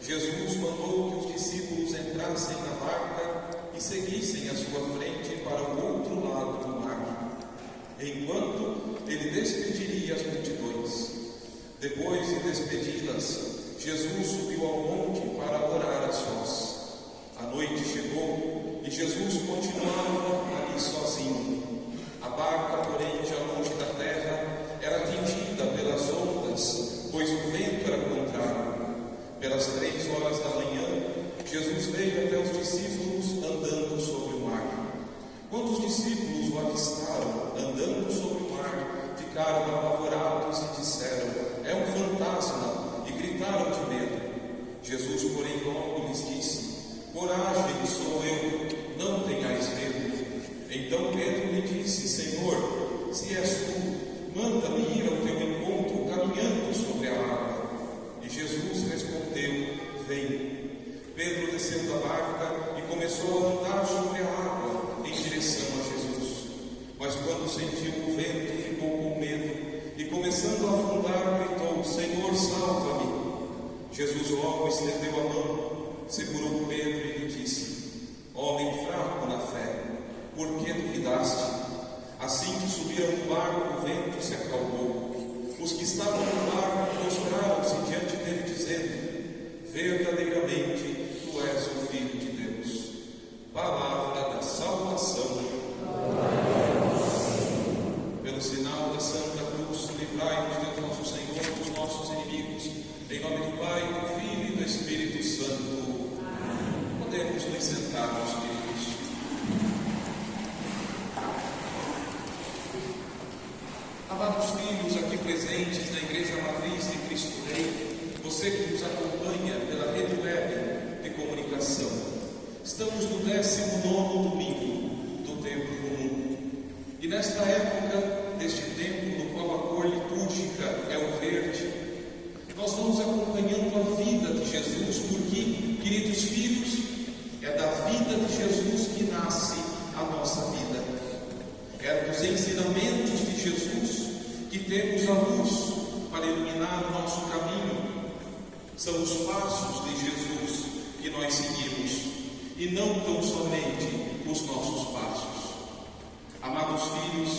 Jesus mandou que os discípulos entrassem na barca e seguissem à sua frente para o outro lado do mar, enquanto ele despediria as multidões. Depois de despedi-las, Jesus subiu ao monte para orar a sós. A noite chegou e Jesus continuava ali sozinho. A barca, porém, já longe da terra, era atingida pelas ondas, pois o vento era contrário. Pelas 3 horas da manhã, Jesus veio até os discípulos andando sobre o mar. Quando os discípulos o avistaram andando sobre o mar, ficaram apavorados e disseram: "É um fantasma!" e gritaram de medo. Jesus, porém, logo lhes disse: "Coragem, sou eu, não tenhais medo." Então Pedro lhe disse: "Senhor, se és tu, manda-me ir ao teu encontro caminhando sobre a água." E Jesus respondeu: "Vem." Pedro desceu da barca e começou a andar sobre a água em direção a Jesus. Mas quando sentiu o vento, ficou com medo e, começando a afundar, gritou: "Senhor, salva-me." Jesus logo estendeu a mão, segurou Pedro e lhe disse: "Homem fraco na fé, por que duvidaste?" Assim que subiram no barco, o vento se acalmou. Os que estavam no barco prostraram-se diante dele, dizendo: "Verdadeiramente, tu és o Filho de Deus." Palavra da salvação. Pelo sinal da Santa Cruz, livrai-nos, Deus nosso Senhor, dos nossos inimigos. Em nome do Pai, do Filho e do Espírito Santo. Podemos nos sentar, meus queridos. Amados filhos aqui presentes na Igreja Matriz de Cristo Rei, você que nos acompanha pela rede web de comunicação, estamos no 19º domingo do tempo comum. E nesta época, deste tempo no qual a cor litúrgica é o verde, nós vamos acompanhando a vida de Jesus, porque, queridos filhos, é da vida de Jesus que nasce a nossa vida. É dos ensinamentos de Jesus que temos a luz para iluminar o nosso caminho. São os passos de Jesus que nós seguimos, e não tão somente os nossos passos. Amados filhos,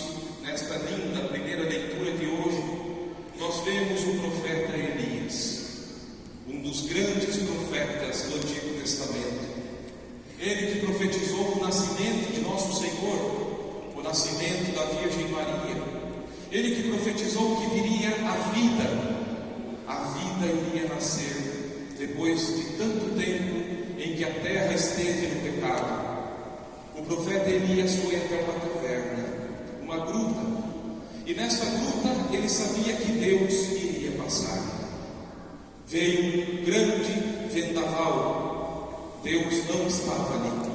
nesta linda primeira leitura de hoje, nós vemos o profeta Elias, um dos grandes profetas do Antigo Testamento. Ele que profetizou o nascimento de nosso Senhor, o nascimento da Virgem Maria. Ele que profetizou que viria a vida iria nascer depois de tanto tempo em que a terra esteve no pecado. O profeta Elias foi até uma caverna, uma gruta, e nessa gruta ele sabia que Deus iria passar. Veio um grande vendaval, Deus não estava ali.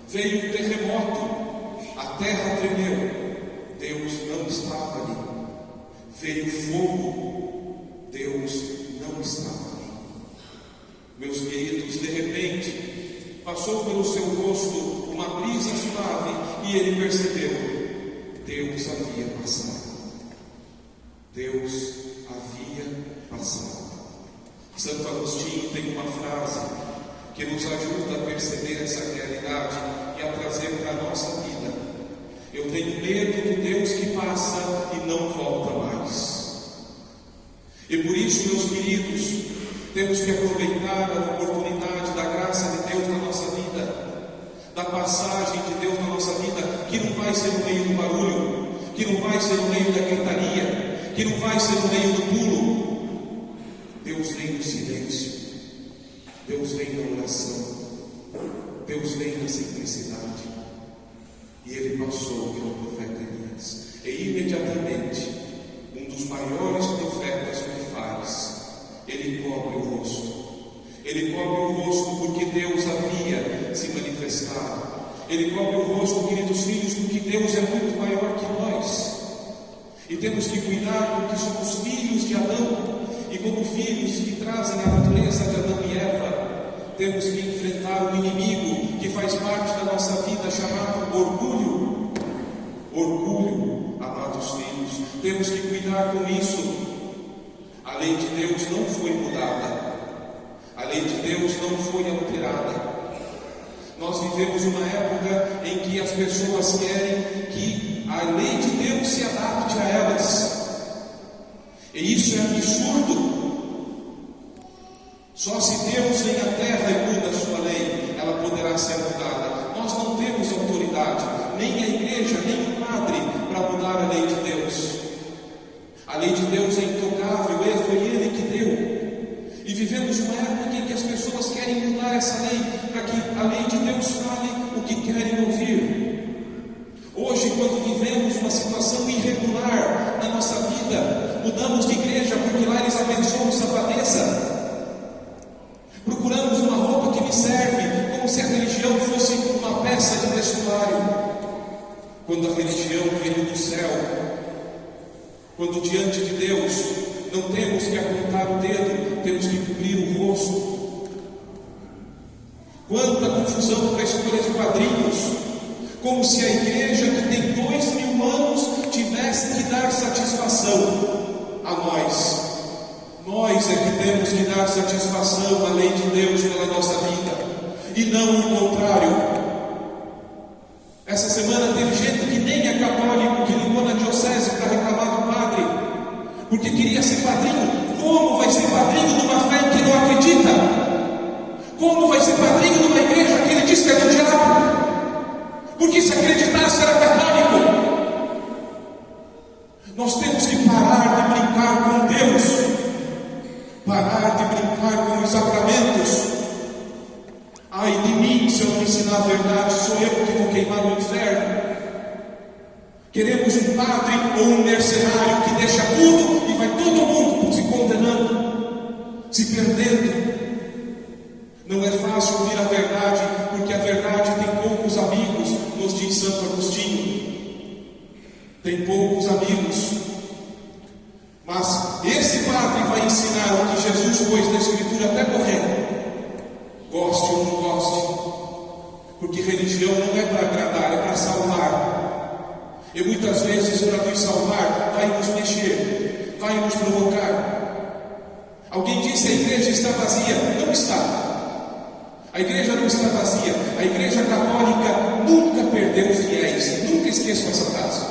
Veio um terremoto, a terra tremeu, Deus não estava ali. Veio fogo, Deus não estava ali. Meus queridos, de repente, passou pelo seu rosto uma brisa suave e ele percebeu: Deus havia passado. Deus havia passado. Santo Agostinho tem uma frase que nos ajuda a perceber essa realidade e a trazer para a nossa vida: eu tenho medo do Deus que passa e não volta mais. E por isso, meus queridos, temos que aproveitar a oportunidade da graça de Deus na nossa vida, da passagem de Deus na nossa vida, que não vai ser no meio do barulho, que não vai ser no meio da gritaria, que não vai ser no meio do pulo. Deus vem no silêncio, Deus vem na oração, Deus vem na simplicidade. E ele passou pelo profeta Elias, e imediatamente um dos maiores profetas o que faz, ele cobre o rosto. Ele cobre o rosto porque Deus havia se manifestado. Ele cobre o rosto, queridos filhos, porque Deus é muito maior que nós. E temos que cuidar porque somos filhos de Adão. E como filhos que trazem a natureza de Adão e Eva, temos que enfrentar o inimigo que faz parte da nossa vida, chamado orgulho. Orgulho, amados filhos. Temos que cuidar com isso. A lei de Deus não foi mudada. A lei de Deus não foi alterada. Nós vivemos uma época em que as pessoas querem que a lei de Deus se adapte a elas. E isso é absurdo. Só se Deus vem à terra e muda a sua lei, ela poderá ser mudada. Nós não temos autoridade, nem a igreja, nem o padre, para mudar a lei de Deus. A lei de Deus é intocável, foi Ele que deu. E vivemos uma época em que as pessoas querem mudar essa lei, para que a lei de Deus fale o que querem ouvir. Hoje, quando vivemos uma situação irregular na nossa vida, mudamos de igreja porque lá eles abençoam safadeza. Procuramos uma roupa que me serve, como se a religião fosse uma peça de vestuário. Quando a religião veio do céu, quando diante de Deus não temos que apontar o dedo, temos que cobrir o rosto. Quanta confusão para a escolha de padrinhos, como se a igreja que tem 2000 anos tivesse que dar satisfação a nós. Nós é que temos que dar satisfação à lei de Deus pela nossa vida, e não o contrário. Essa semana teve gente que nem é católico, que ligou na diocese para reclamar do padre, porque queria ser padrinho. Como vai ser padrinho de uma fé em que não acredita? Como vai ser padrinho de uma igreja que ele diz que é do diabo? Porque se acreditasse era católico. Nós temos que parar de brincar com Deus, parar de brincar com os sacramentos. Ai de mim, se eu não ensinar a verdade, sou eu que vou queimar no inferno. Queremos um padre ou um mercenário que deixa tudo e vai todo mundo se condenando, se perdendo. Não é fácil ouvir a verdade, porque a verdade tem poucos amigos, nos diz Santo Agostinho. Tem poucos amigos. Mas esse padre vai ensinar o que Jesus pôs na Escritura até morrer. Goste ou não goste, porque religião não é para agradar, é para salvar. E muitas vezes, para nos salvar, vai nos mexer, vai nos provocar. Alguém disse: a igreja está vazia. Não está. A igreja não está vazia. A igreja católica nunca perdeu fiéis. Nunca esqueçam essa frase.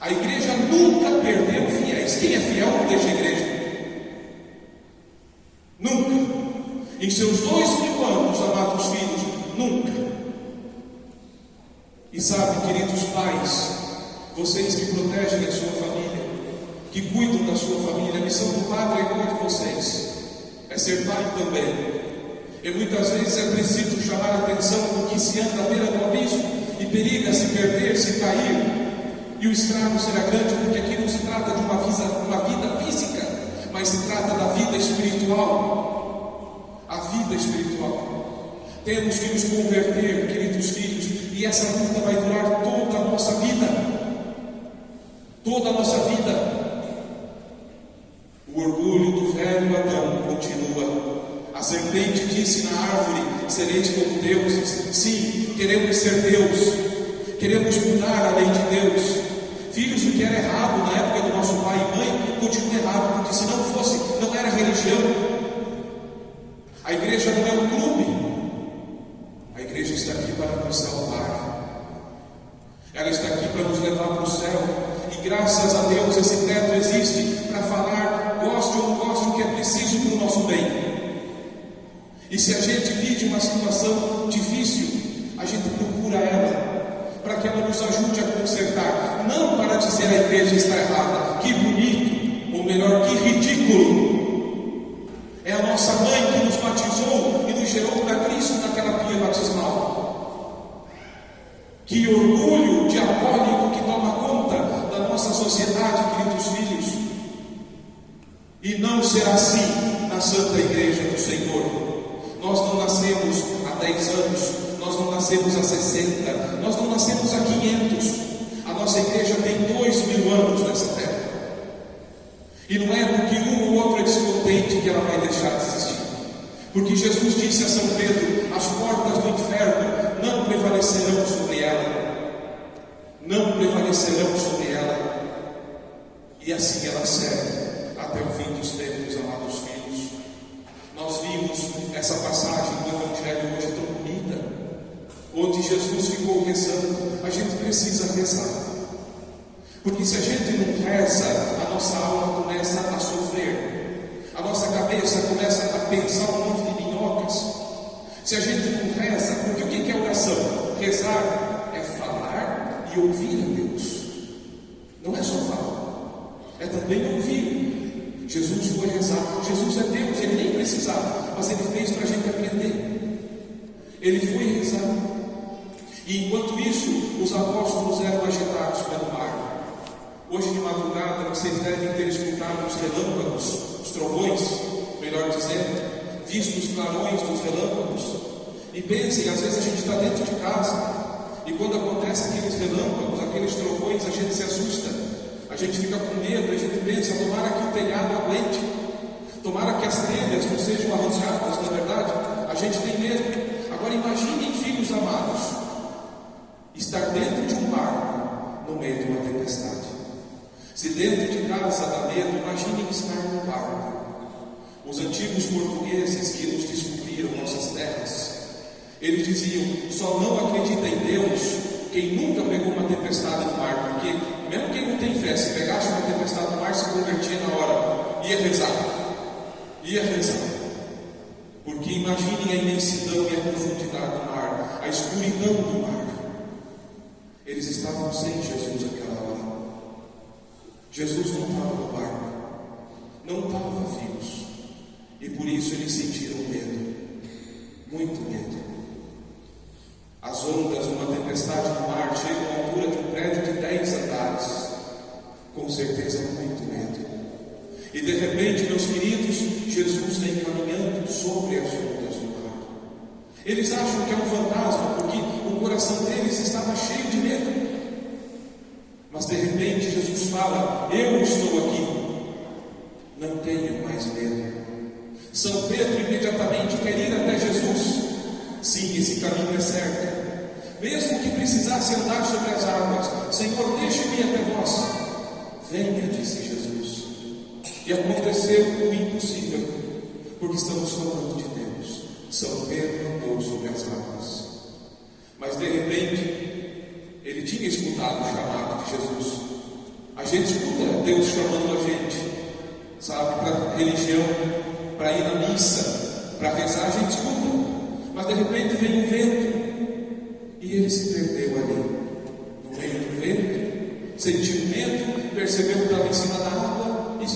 A igreja nunca perdeu fiéis. Quem é fiel não deixa a igreja. Nunca. Em seus 2000 anos, amados filhos, nunca. E sabe, queridos pais, vocês que protegem a sua família, que cuidam da sua família, a missão do padre é igual a de vocês, é ser pai também. E muitas vezes é preciso chamar a atenção do que se anda à beira do abismo e periga se perder, se cair. E o estrago será grande, porque aqui não se trata de uma vida física, mas se trata da vida espiritual. A vida espiritual. Temos que nos converter, queridos filhos, e essa luta vai durar toda a nossa vida. Toda a nossa vida. O orgulho do velho Adão continua. A serpente disse na árvore: sereis como deuses. Sim, queremos ser Deus. Queremos mudar a lei de Deus. Filhos, o que era errado na época do nosso pai e mãe continua errado, porque se não fosse, não era religião. A igreja não é um clube. A igreja está aqui para nos salvar. Ela está aqui para nos levar para o céu. E graças a Deus esse teto existe para falar, goste ou não goste, o que é preciso para o nosso bem. E se a gente vive uma situação difícil, a gente procura ela, para que ela nos ajude a consertar. Não para dizer a igreja está errada, que bonito, ou melhor, que ridículo. É a nossa mãe que nos batizou e nos gerou para Cristo naquela pia batismal. Que orgulho diabólico que toma conta da nossa sociedade, queridos filhos. E não será assim na Santa Igreja do Senhor. Nós não nascemos há 10 anos, nós não nascemos há 60, nós não nascemos há 500. A nossa igreja tem 2000 anos nessa terra. E não é porque um ou outro é descontente que ela vai deixar de existir. Porque Jesus disse a São Pedro: as portas do inferno não prevalecerão sobre ela. Não prevalecerão sobre ela. E assim ela segue até o fim dos tempos, amados filhos. Nós vimos essa passagem do Evangelho hoje tão bonita, onde Jesus ficou rezando. A gente precisa rezar, porque se a gente não reza, a nossa alma começa a sofrer, a nossa cabeça começa a pensar um monte de minhocas. Se a gente não reza, porque o que é oração? Rezar é falar e ouvir a Deus. Não é só falar, é também ouvir. Jesus foi rezar. Jesus é Deus, Ele nem precisava, mas Ele fez para a gente aprender. Ele foi rezar. E enquanto isso, os apóstolos eram agitados pelo mar. Hoje de madrugada vocês devem ter escutado os relâmpagos, os trovões, melhor dizendo, visto os clarões dos relâmpagos. E pensem, às vezes a gente está dentro de casa, e quando acontece aqueles relâmpagos, aqueles trovões, a gente se assusta, a gente fica com medo, a gente pensa, tomara que o telhado aguente, tomara que as telhas não sejam arrancadas. Na verdade, a gente tem medo. Agora imaginem, filhos amados, estar dentro de um barco no meio de uma tempestade. Se dentro de casa dá medo, imaginem estar no barco. Os antigos portugueses que nos descobriram nossas terras, eles diziam: só não acredita em Deus quem nunca pegou uma tempestade no mar, porque mesmo quem não tem fé, se pegasse uma tempestade no mar, se convertia na hora, ia rezar, porque imaginem a imensidão e a profundidade do mar, a escuridão do mar. Eles estavam sem Jesus naquela hora. Jesus não estava no barco, não estava, filhos, e por isso eles sentiram medo, muito medo. As ondas de uma tempestade no mar chegam à altura de um prédio de 10 andares, com certeza muito medo. E de repente, meus queridos, Jesus vem caminhando sobre as ondas do mar. Eles acham que é um fantasma, porque o coração deles estava cheio de medo. Mas de repente Jesus fala: eu estou aqui, não tenho mais medo. São Pedro imediatamente quer ir até Jesus. Sim, esse caminho é certo. Mesmo que precisasse andar sobre as águas, Senhor, deixe-me até vós. Venha, disse Jesus. E aconteceu o impossível, porque estamos falando de Deus. São Pedro andou sobre as águas. Mas de repente, ele tinha escutado o chamado de Jesus. A gente escuta Deus chamando a gente, sabe, para religião, para ir na missa, para rezar, a gente escuta. Mas de repente vem um vento, e ele se perdeu ali, no meio do vento, sentiu medo, percebeu que estava em cima da água e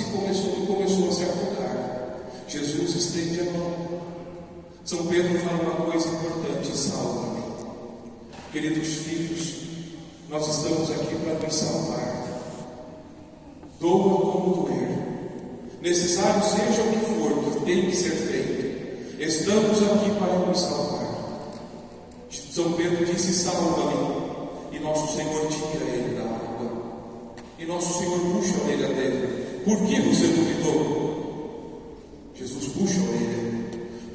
começou a se afogar. Jesus estende a mão. São Pedro fala uma coisa importante: salva-me. Queridos filhos, nós estamos aqui para nos salvar. Doa como doer, necessário seja o que for, que tem que ser feito, estamos aqui para nos salvar. São Pedro disse: salva-me, e nosso Senhor tira ele da água, e nosso Senhor puxa a orelha dele. Por que você duvidou? Jesus puxa a orelha.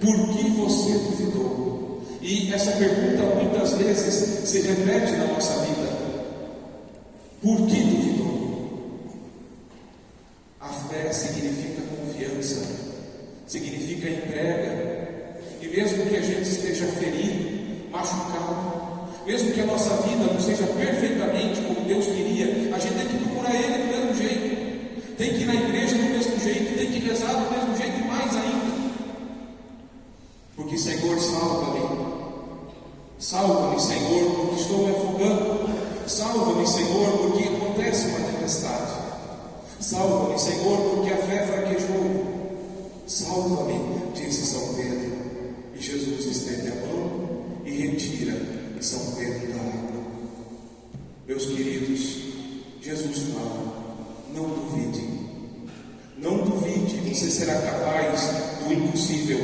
Por que você duvidou? E essa pergunta muitas vezes se repete na nossa vida. Por que duvidou? A fé significa confiança, significa entrega. E mesmo que a gente esteja ferido, machucado, mesmo que a nossa vida não seja perfeitamente como Deus queria, a gente tem que procurar Ele do mesmo jeito, tem que ir na igreja do mesmo jeito, tem que rezar do mesmo jeito e mais ainda. Porque Senhor, salva-me. Salva-me, Senhor, porque estou me afogando. Salva-me, Senhor, porque acontece uma tempestade. Salva-me, Senhor, porque a fé fraquejou. Salva-me, disse São Pedro. E Jesus estende a mão e retira São Pedro da água. Meus queridos, Jesus fala: não duvide. Não duvide, você será capaz do impossível.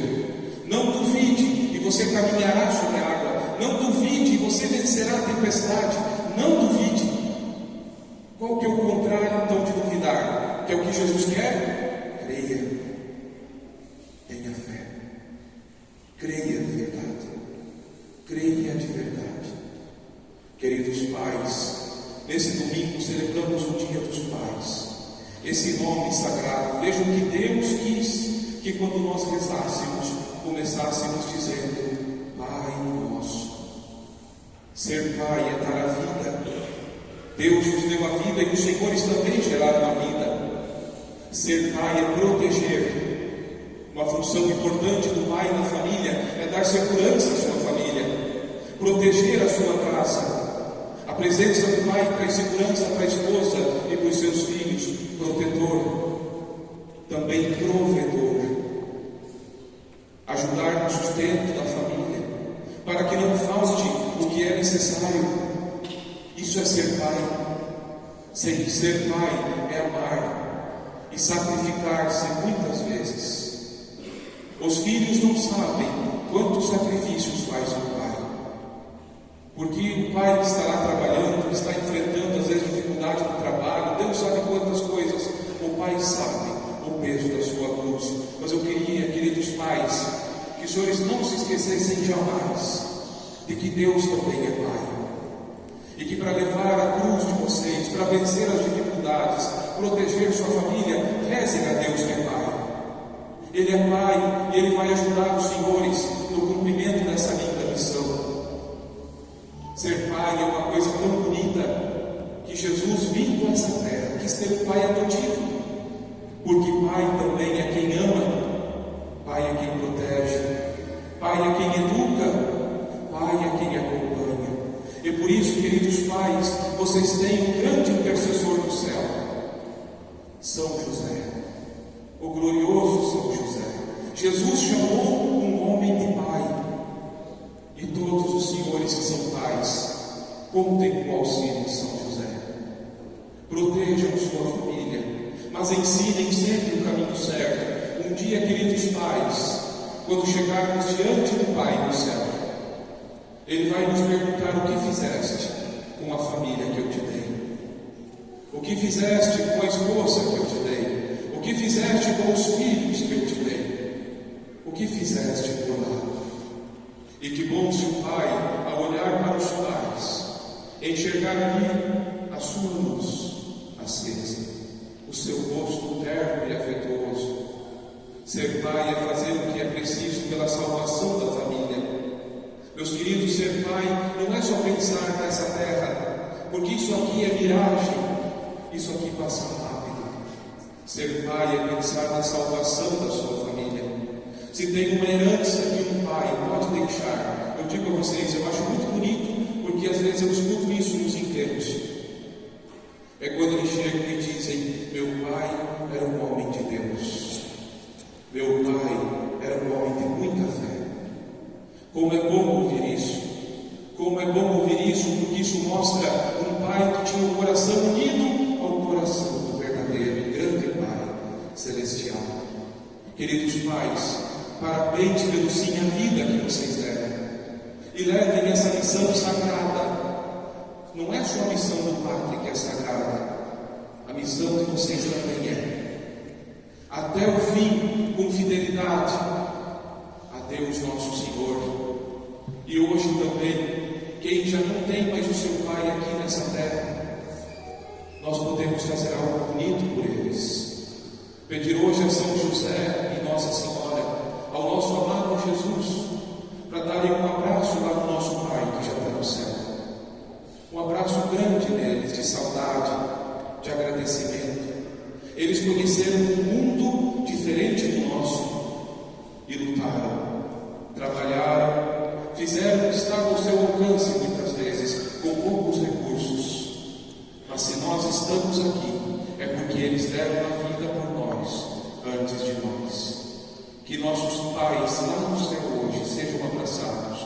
Não duvide e você caminhará sobre a água. Não duvide e você vencerá a tempestade. Não duvide. Qual que é o contrário então de duvidar? Que é o que Jesus quer? Creia. Tenha fé. Creia de verdade. Creia de verdade. Queridos pais, nesse domingo celebramos o Dia dos Pais. Esse nome sagrado, vejam que Deus quis que quando nós rezássemos, começássemos dizendo: Pai nosso. Ser pai é dar a vida. Deus nos deu a vida e os senhores também geraram a vida. Ser pai é proteger. Uma função importante do pai na família é dar segurança à sua família, proteger a sua casa. A presença do pai traz segurança para a esposa e para os seus filhos. Protetor, também provedor. Ajudar no sustento da família, para que não falte o que é necessário. Isso é ser pai. Ser pai é amar e sacrificar-se muitas vezes. Os filhos não sabem quantos sacrifícios faz o pai, porque o pai que está lá trabalhando, está enfrentando às vezes dificuldade no trabalho, Deus sabe quantas coisas. O pai sabe o peso da sua cruz. Mas eu queria, queridos pais, que os senhores não se esquecessem jamais de que Deus também é pai, e que para levar a cruz de vocês, para vencer as dificuldades, proteger sua família, rezem a Deus que é pai. Ele é pai e ele vai ajudar os senhores no cumprimento dessa linda missão. Ser pai é uma coisa tão bonita que Jesus, vindo a essa terra, quis ter um pai adotivo, porque pai também é quem ama, pai é quem protege, pai é quem educa, pai é quem acompanha. E por isso, queridos pais, vocês têm um grande intercessor do céu, São José, o glorioso São José. Jesus chamou um homem de pai, e todos os senhores que são pais, contem com o auxílio de São José. Protejam sua família, mas ensinem sempre o caminho certo. Um dia, queridos pais, quando chegarmos diante do Pai no céu, Ele vai nos perguntar: o que fizeste com a família que eu te dei? O que fizeste com a esposa que eu te dei? O que fizeste com os filhos que eu te dei? O que fizeste por lá? E que bom se o pai, ao olhar para os pais, enxergar ali a sua luz acesa, o seu rosto terno e afetuoso. Ser pai é fazer o que é preciso pela salvação da família. Meus queridos, ser pai não é só pensar nessa terra, porque isso aqui é miragem, isso aqui passa rápido. Ser pai é pensar na salvação da sua família. Se tem uma herança que um pai pode deixar, eu digo a vocês, eu acho muito bonito, porque às vezes eu escuto isso nos enterros. É quando eles chegam e dizem: meu pai era um homem de Deus, meu pai era um homem de muita fé. Como é bom ouvir isso, como é bom ouvir isso, porque isso mostra um pai que tinha o coração unido ao coração do verdadeiro e grande Pai Celestial. Queridos pais, parabéns pelo sim à vida que vocês deram, e levem essa missão sagrada. Não é só a missão do Padre que é sagrada, a missão de vocês também é. Até o fim, com fidelidade a Deus nosso Senhor. E hoje também, quem já não tem mais o seu pai aqui nessa terra, nós podemos fazer algo bonito por eles. Pedir hoje a São José e Nossa Senhora, ao nosso amado Jesus, para darem um abraço lá no nosso Pai que já está no céu. Um abraço grande neles, de saudade, de agradecimento. Eles conheceram um mundo diferente do nosso e lutaram, trabalharam, fizeram o que estava ao seu alcance muitas vezes, com poucos recursos. Mas se nós estamos aqui, é porque eles deram a vida por nós, antes de nós. Que nossos pais lá no céu hoje sejam abraçados.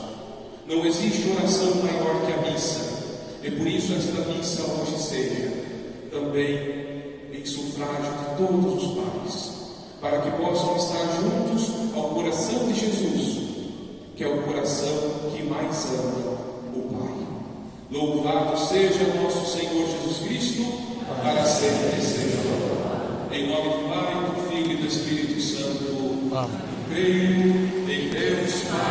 Não existe oração maior que a missa, e por isso esta missa hoje seja também em sufrágio de todos os pais, para que possam estar juntos ao coração de Jesus, que é o coração que mais ama o Pai. Louvado seja nosso Senhor Jesus Cristo, para sempre seja louvado. Em nome do Pai, do Filho e do Espírito Santo. Amém. Creio em Deus Pai.